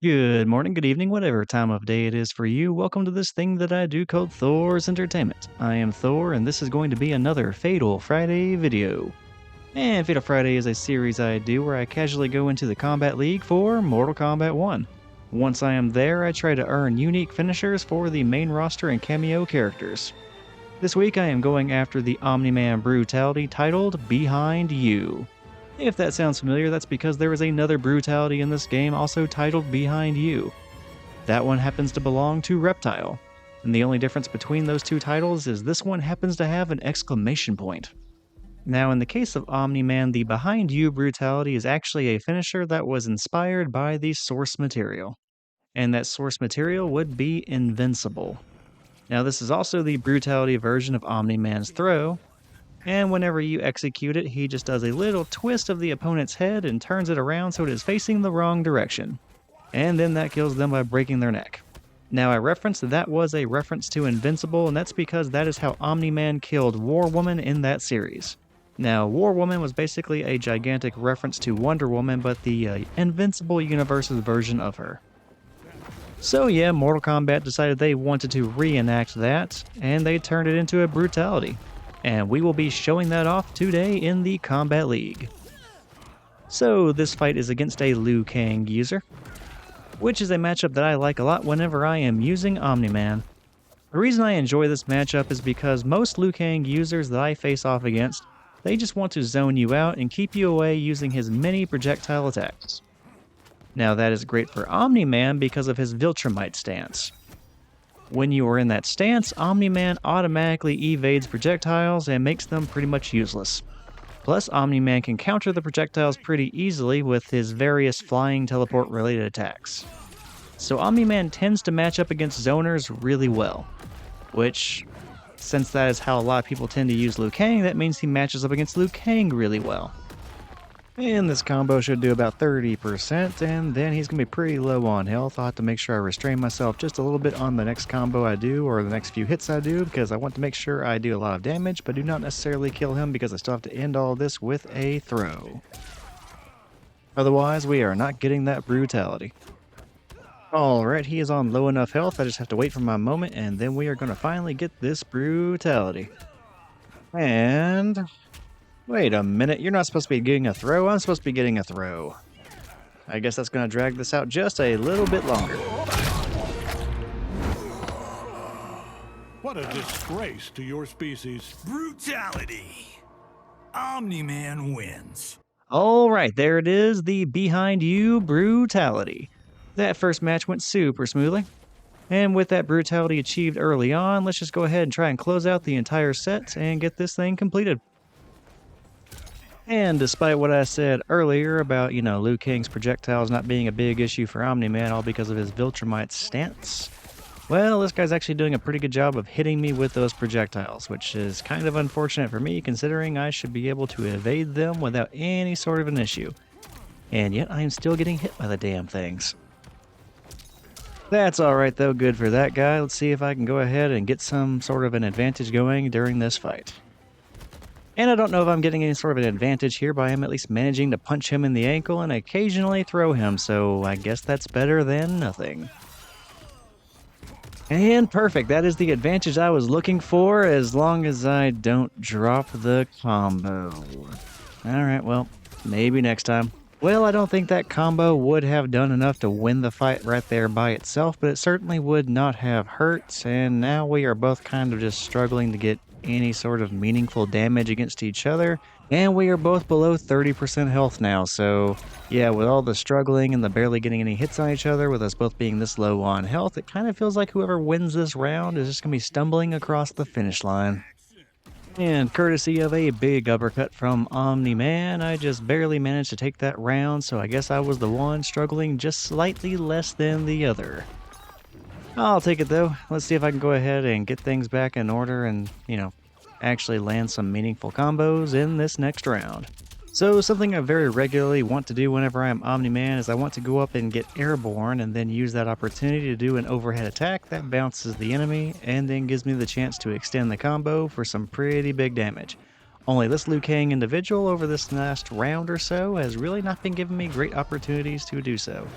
Good morning, good evening, whatever time of day it is for you. Welcome to this thing that I do called Thor's Entertainment. I am Thor, and this is going to be another Fatal Friday video. And Fatal Friday is a series I do where I casually go into the Kombat League for Mortal Kombat 1. Once I am there, I try to earn unique finishers for the main roster and cameo characters. This week I am going after the Omni-Man Brutality titled Behind You. If that sounds familiar, that's because there is another Brutality in this game also titled Behind You. That one happens to belong to Reptile, and the only difference between those two titles is this one happens to have an exclamation point. Now, in the case of Omni-Man, the Behind You Brutality is actually a finisher that was inspired by the source material, and that source material would be Invincible. Now, this is also the Brutality version of Omni-Man's throw, and whenever you execute it, he just does a little twist of the opponent's head and turns it around so it is facing the wrong direction. And then that kills them by breaking their neck. Now, I referenced that was a reference to Invincible, and that's because that is how Omni-Man killed War Woman in that series. Now, War Woman was basically a gigantic reference to Wonder Woman, but the Invincible Universe's version of her. So yeah, Mortal Kombat decided they wanted to reenact that, and they turned it into a Brutality. And we will be showing that off today in the Kombat League. So this fight is against a Liu Kang user, which is a matchup that I like a lot whenever I am using Omni-Man. The reason I enjoy this matchup is because most Liu Kang users that I face off against, they just want to zone you out and keep you away using his many projectile attacks. Now that is great for Omni-Man because of his Viltrumite stance. When you are in that stance, Omni-Man automatically evades projectiles and makes them pretty much useless. Plus, Omni-Man can counter the projectiles pretty easily with his various flying teleport related attacks. So Omni-Man tends to match up against zoners really well, which, since that is how a lot of people tend to use Liu Kang, that means he matches up against Liu Kang really well. And this combo should do about 30%, and then he's going to be pretty low on health. I'll have to make sure I restrain myself just a little bit on the next combo I do, or the next few hits I do, because I want to make sure I do a lot of damage, but do not necessarily kill him because I still have to end all this with a throw. Otherwise, we are not getting that Brutality. Alright, he is on low enough health, I just have to wait for my moment, and then we are going to finally get this Brutality. And wait a minute, you're not supposed to be getting a throw? I'm supposed to be getting a throw. I guess that's going to drag this out just a little bit longer. What a disgrace to your species. Brutality. Omni-Man wins. Alright, there it is, the Behind You Brutality. That first match went super smoothly. And with that Brutality achieved early on, let's just go ahead and try and close out the entire set and get this thing completed. And despite what I said earlier about, Liu Kang's projectiles not being a big issue for Omni-Man all because of his Viltrumite stance, well, this guy's actually doing a pretty good job of hitting me with those projectiles, which is kind of unfortunate for me considering I should be able to evade them without any sort of an issue. And yet I am still getting hit by the damn things. That's alright though, good for that guy. Let's see if I can go ahead and get some sort of an advantage going during this fight. And I don't know if I'm getting any sort of an advantage here, but I am at least managing to punch him in the ankle and occasionally throw him, so I guess that's better than nothing. And perfect, that is the advantage I was looking for, as long as I don't drop the combo. Alright, well, maybe next time. Well, I don't think that combo would have done enough to win the fight right there by itself, but it certainly would not have hurt, and now we are both kind of just struggling to get any sort of meaningful damage against each other, and we are both below 30% health now, so yeah, with all the struggling and the barely getting any hits on each other, with us both being this low on health, it kind of feels like whoever wins this round is just going to be stumbling across the finish line. And courtesy of a big uppercut from Omni-Man, I just barely managed to take that round, so I guess I was the one struggling just slightly less than the other. I'll take it though. Let's see if I can go ahead and get things back in order and, actually land some meaningful combos in this next round. So something I very regularly want to do whenever I am Omni-Man is I want to go up and get airborne and then use that opportunity to do an overhead attack that bounces the enemy and then gives me the chance to extend the combo for some pretty big damage. Only this Liu Kang individual over this last round or so has really not been giving me great opportunities to do so.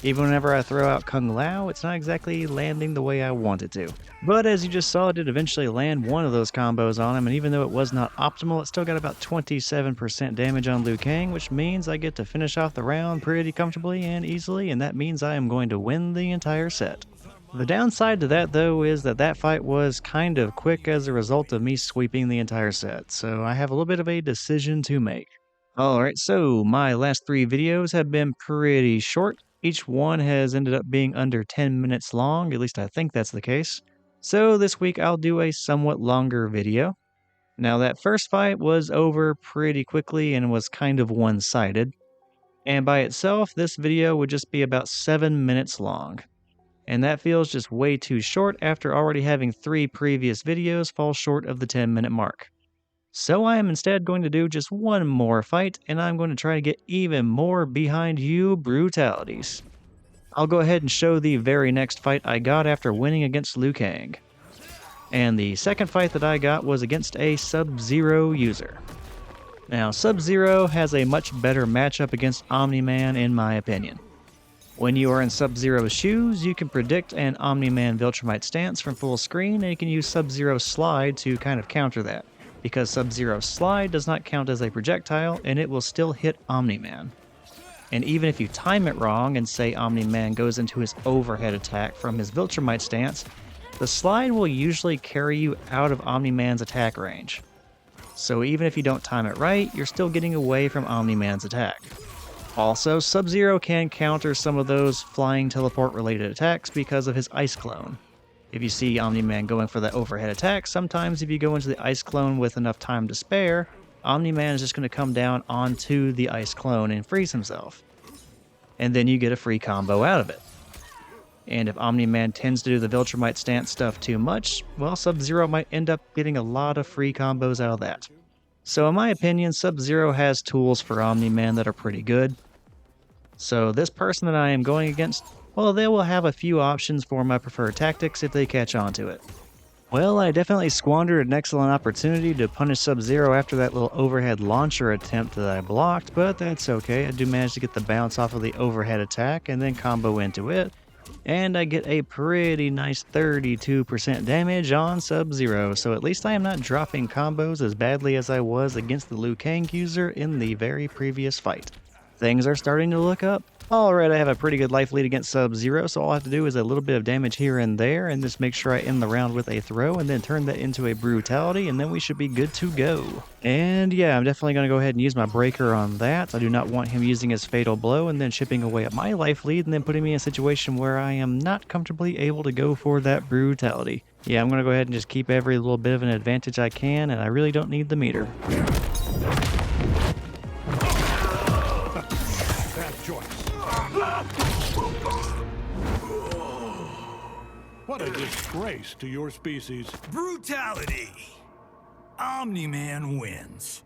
Even whenever I throw out Kung Lao, it's not exactly landing the way I want it to. But as you just saw, it did eventually land one of those combos on him, and even though it was not optimal, it still got about 27% damage on Liu Kang, which means I get to finish off the round pretty comfortably and easily, and that means I am going to win the entire set. The downside to that, though, is that that fight was kind of quick as a result of me sweeping the entire set, so I have a little bit of a decision to make. Alright, so my last 3 videos have been pretty short. Each one has ended up being under 10 minutes long, at least I think that's the case. So this week I'll do a somewhat longer video. Now that first fight was over pretty quickly and was kind of one-sided. And by itself, this video would just be about 7 minutes long. And that feels just way too short after already having 3 previous videos fall short of the 10-minute mark. So I am instead going to do just one more fight, and I'm going to try to get even more behind you brutalities. I'll go ahead and show the very next fight I got after winning against Liu Kang. And the second fight that I got was against a Sub-Zero user. Now, Sub-Zero has a much better matchup against Omni-Man in my opinion. When you are in Sub-Zero's shoes, you can predict an Omni-Man Viltrumite stance from full screen, and you can use Sub-Zero's slide to kind of counter that, because Sub-Zero's slide does not count as a projectile, and it will still hit Omni-Man. And even if you time it wrong and say Omni-Man goes into his overhead attack from his Viltrumite stance, the slide will usually carry you out of Omni-Man's attack range. So even if you don't time it right, you're still getting away from Omni-Man's attack. Also, Sub-Zero can counter some of those flying teleport related attacks because of his Ice Clone. If you see Omni-Man going for that overhead attack, sometimes if you go into the Ice Clone with enough time to spare, Omni-Man is just going to come down onto the Ice Clone and freeze himself. And then you get a free combo out of it. And if Omni-Man tends to do the Viltrumite stance stuff too much, well, Sub-Zero might end up getting a lot of free combos out of that. So in my opinion, Sub-Zero has tools for Omni-Man that are pretty good. So this person that I am going against, well, they will have a few options for my preferred tactics if they catch on to it. Well, I definitely squandered an excellent opportunity to punish Sub-Zero after that little overhead launcher attempt that I blocked, but that's okay. I do manage to get the bounce off of the overhead attack and then combo into it. And I get a pretty nice 32% damage on Sub-Zero, so at least I am not dropping combos as badly as I was against the Liu Kang user in the very previous fight. Things are starting to look up. Alright, I have a pretty good life lead against Sub-Zero, so all I have to do is a little bit of damage here and there, and just make sure I end the round with a throw, and then turn that into a brutality, and then we should be good to go. And yeah, I'm definitely going to go ahead and use my breaker on that. I do not want him using his fatal blow, and then chipping away at my life lead, and then putting me in a situation where I am not comfortably able to go for that brutality. Yeah, I'm going to go ahead and just keep every little bit of an advantage I can, and I really don't need the meter. What a disgrace to your species. Brutality. Omni-Man wins.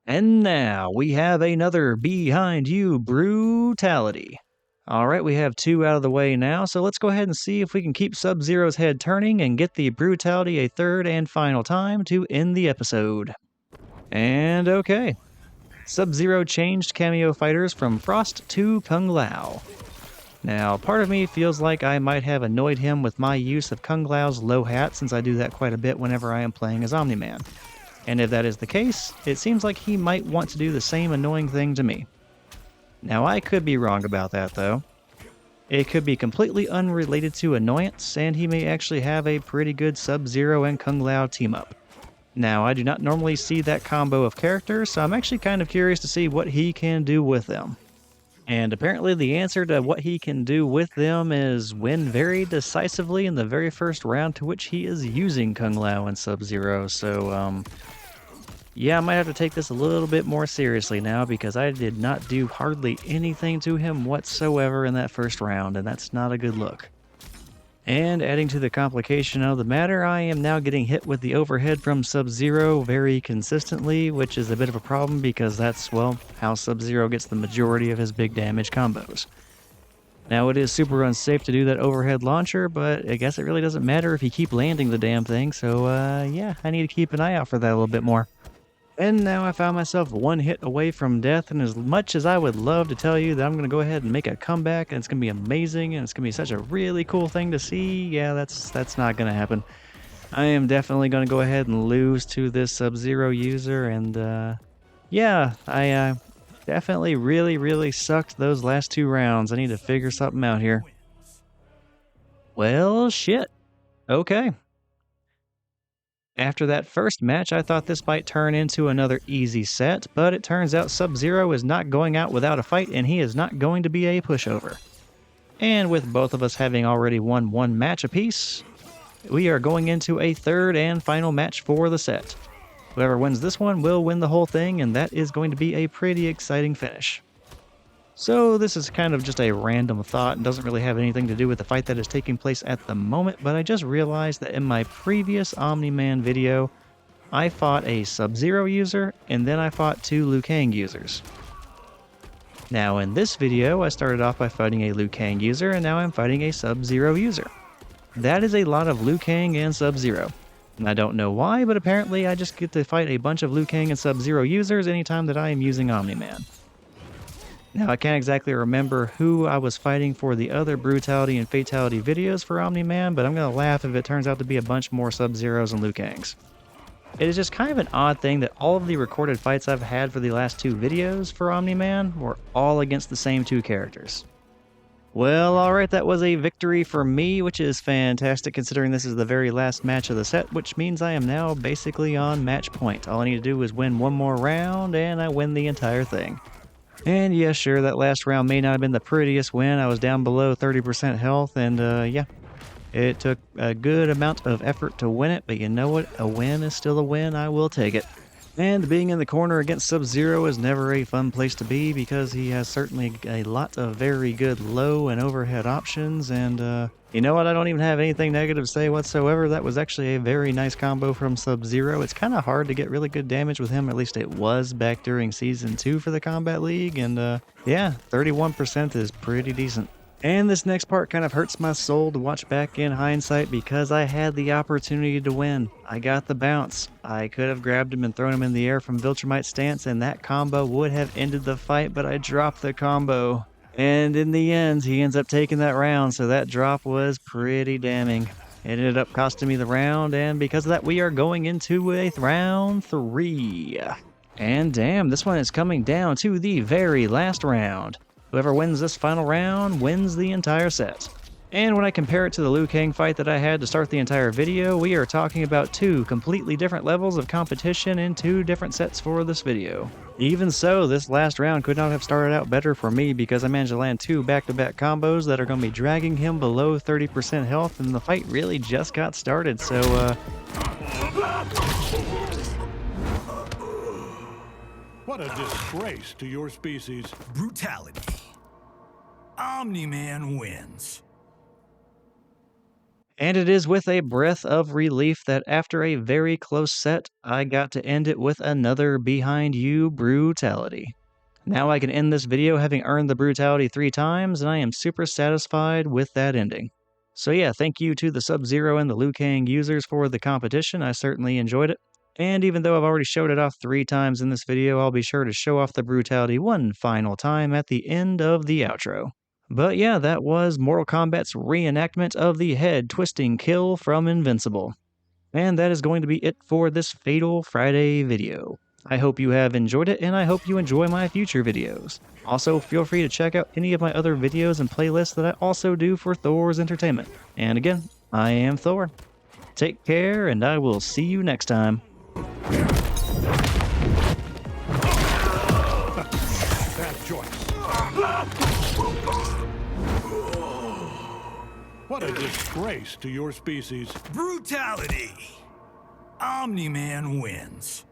And now we have another behind you brutality. Alright, we have 2 out of the way now, so let's go ahead and see if we can keep Sub-Zero's head turning and get the brutality a third and final time to end the episode. And okay. Sub-Zero changed cameo fighters from Frost to Kung Lao. Now, part of me feels like I might have annoyed him with my use of Kung Lao's low hat, since I do that quite a bit whenever I am playing as Omni-Man. And if that is the case, it seems like he might want to do the same annoying thing to me. Now, I could be wrong about that, though. It could be completely unrelated to annoyance, and he may actually have a pretty good Sub-Zero and Kung Lao team-up. Now, I do not normally see that combo of characters, so I'm actually kind of curious to see what he can do with them. And apparently the answer to what he can do with them is win very decisively in the very first round to which he is using Kung Lao and Sub-Zero, so yeah, I might have to take this a little bit more seriously now, because I did not do hardly anything to him whatsoever in that first round, and that's not a good look. And adding to the complication of the matter, I am now getting hit with the overhead from Sub-Zero very consistently, which is a bit of a problem because that's, well, how Sub-Zero gets the majority of his big damage combos. Now, it is super unsafe to do that overhead launcher, but I guess it really doesn't matter if you keep landing the damn thing, so yeah, I need to keep an eye out for that a little bit more. And now I found myself one hit away from death, and as much as I would love to tell you that I'm going to go ahead and make a comeback and it's going to be amazing and it's going to be such a really cool thing to see, yeah, that's not going to happen. I am definitely going to go ahead and lose to this Sub-Zero user, and yeah, I definitely really sucked those last 2 rounds. I need to figure something out here. Well, shit. Okay. After that first match, I thought this might turn into another easy set, but it turns out Sub-Zero is not going out without a fight, and he is not going to be a pushover. And with both of us having already won 1 match apiece, we are going into a third and final match for the set. Whoever wins this one will win the whole thing, and that is going to be a pretty exciting finish. So this is kind of just a random thought and doesn't really have anything to do with the fight that is taking place at the moment, but I just realized that in my previous Omni-Man video, I fought a Sub-Zero user and then I fought 2 Liu Kang users. Now in this video, I started off by fighting a Liu Kang user and now I'm fighting a Sub-Zero user. That is a lot of Liu Kang and Sub-Zero. And I don't know why, but apparently I just get to fight a bunch of Liu Kang and Sub-Zero users anytime that I am using Omni-Man. Now, I can't exactly remember who I was fighting for the other Brutality and Fatality videos for Omni-Man, but I'm going to laugh if it turns out to be a bunch more Sub-Zeros and Liu Kangs. It is just kind of an odd thing that all of the recorded fights I've had for the last 2 videos for Omni-Man were all against the same 2 characters. Well, alright, that was a victory for me, which is fantastic considering this is the very last match of the set, which means I am now basically on match point. All I need to do is win 1 more round, and I win the entire thing. And yeah, sure, that last round may not have been the prettiest win. I was down below 30% health, and yeah, it took a good amount of effort to win it, but you know what? A win is still a win. I will take it. And being in the corner against Sub-Zero is never a fun place to be because he has certainly a lot of very good low and overhead options, and you know what? I don't even have anything negative to say whatsoever. That was actually a very nice combo from Sub-Zero. It's kind of hard to get really good damage with him, at least it was back during Season 2 for the Kombat League, and yeah, 31% is pretty decent. And this next part kind of hurts my soul to watch back in hindsight because I had the opportunity to win. I got the bounce. I could have grabbed him and thrown him in the air from Viltrumite's stance and that combo would have ended the fight, but I dropped the combo. And in the end, he ends up taking that round, so that drop was pretty damning. It ended up costing me the round, and because of that, we are going into a round 3. And damn, this one is coming down to the very last round. Whoever wins this final round wins the entire set. And when I compare it to the Liu Kang fight that I had to start the entire video, we are talking about 2 completely different levels of competition in 2 different sets for this video. Even so, this last round could not have started out better for me because I managed to land 2 back-to-back combos that are going to be dragging him below 30% health, and the fight really just got started, so What a disgrace to your species. Brutality. Omni-Man wins. And it is with a breath of relief that after a very close set, I got to end it with another behind you brutality. Now I can end this video having earned the brutality 3 times, and I am super satisfied with that ending. So yeah, thank you to the Sub-Zero and the Liu Kang users for the competition. I certainly enjoyed it. And even though I've already showed it off 3 times in this video, I'll be sure to show off the brutality 1 final time at the end of the outro. But yeah, that was Mortal Kombat's reenactment of the head-twisting kill from Invincible. And that is going to be it for this Fatal Friday video. I hope you have enjoyed it, and I hope you enjoy my future videos. Also, feel free to check out any of my other videos and playlists that I also do for Thor's Entertainment. And again, I am Thor. Take care, and I will see you next time. Bad choice. What a disgrace to your species. Brutality. Omni-Man wins.